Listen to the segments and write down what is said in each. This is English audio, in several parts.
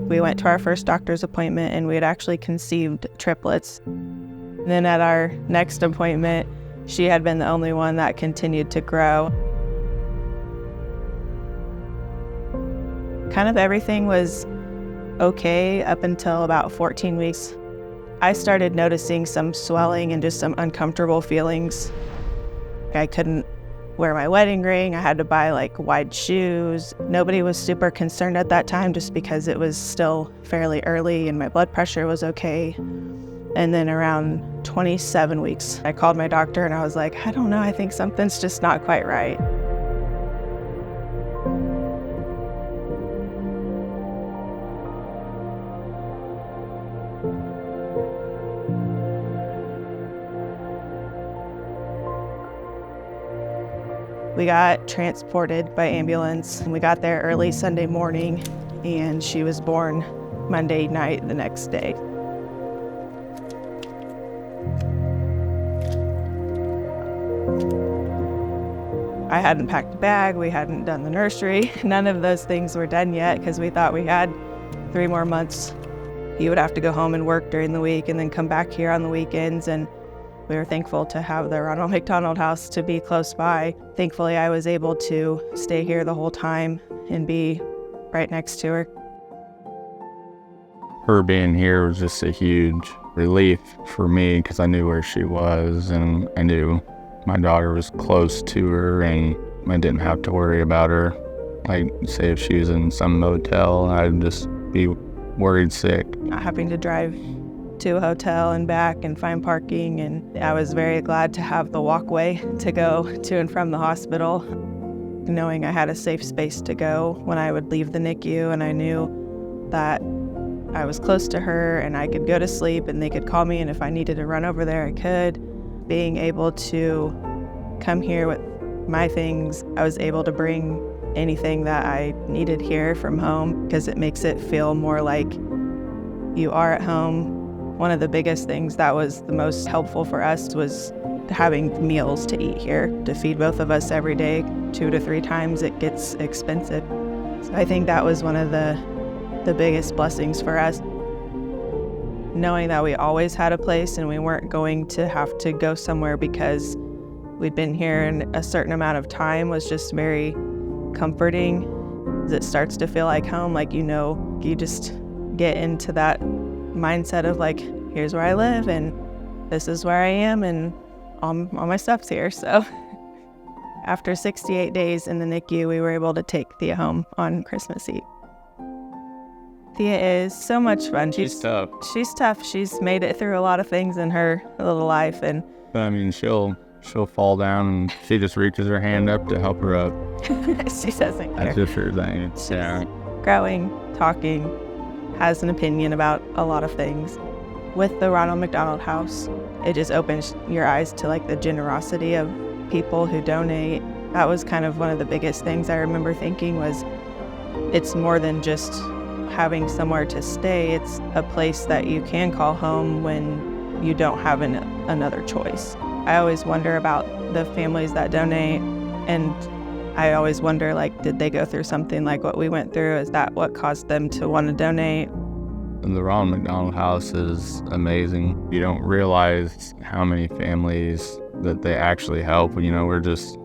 We went to our first doctor's appointment and we had actually conceived triplets. And then at our next appointment, she had been the only one that continued to grow. Kind of everything was okay up until about 14 weeks. I started noticing some swelling and just some uncomfortable feelings. I couldn't wear my wedding ring. I had to buy wide shoes. Nobody was super concerned at that time just because it was still fairly early and my blood pressure was okay. And then around 27 weeks, I called my doctor and I was like, I don't know, I think something's just not quite right. We got transported by ambulance and we got there early Sunday morning and she was born Monday night the next day. I hadn't packed a bag, we hadn't done the nursery. None of those things were done yet because we thought we had 3 more months. He would have to go home and work during the week and then come back here on the weekends, and we were thankful to have the Ronald McDonald House to be close by. Thankfully, I was able to stay here the whole time and be right next to her. Her being here was just a huge relief for me because I knew where she was and I knew my daughter was close to her and I didn't have to worry about her. Like, say if she was in some motel, I'd just be worried sick. Not having to drive to a hotel and back and find parking, and I was very glad to have the walkway to go to and from the hospital, knowing I had a safe space to go when I would leave the NICU, and I knew that I was close to her and I could go to sleep and they could call me, and if I needed to run over there I could. Being able to come here with my things, I was able to bring anything that I needed here from home because it makes it feel more like you are at home. One of the biggest things that was the most helpful for us was having meals to eat here. To feed both of us every day, 2 to 3 times, it gets expensive. So I think that was one of the biggest blessings for us. Knowing that we always had a place and we weren't going to have to go somewhere because we'd been here in a certain amount of time was just very comforting. It starts to feel like home, you just get into that mindset of here's where I live and this is where I am and all my stuff's here. So after 68 days in the NICU, we were able to take Thia home on Christmas Eve. Thia is so much fun. She's tough. She's tough. She's made it through a lot of things in her little life, and I mean, she'll fall down and she just reaches her hand up to help her up. She doesn't care. That's just her thing. Yeah. Growing, talking, has an opinion about a lot of things. With the Ronald McDonald House, it just opens your eyes to the generosity of people who donate. That was kind of one of the biggest things I remember thinking was it's more than just having somewhere to stay. It's a place that you can call home when you don't have another choice. I always wonder about the families that donate, and I always wonder, did they go through something like what we went through? Is that what caused them to want to donate? And the Ronald McDonald House is amazing. You don't realize how many families that they actually help. We're just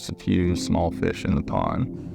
a few small fish in the pond.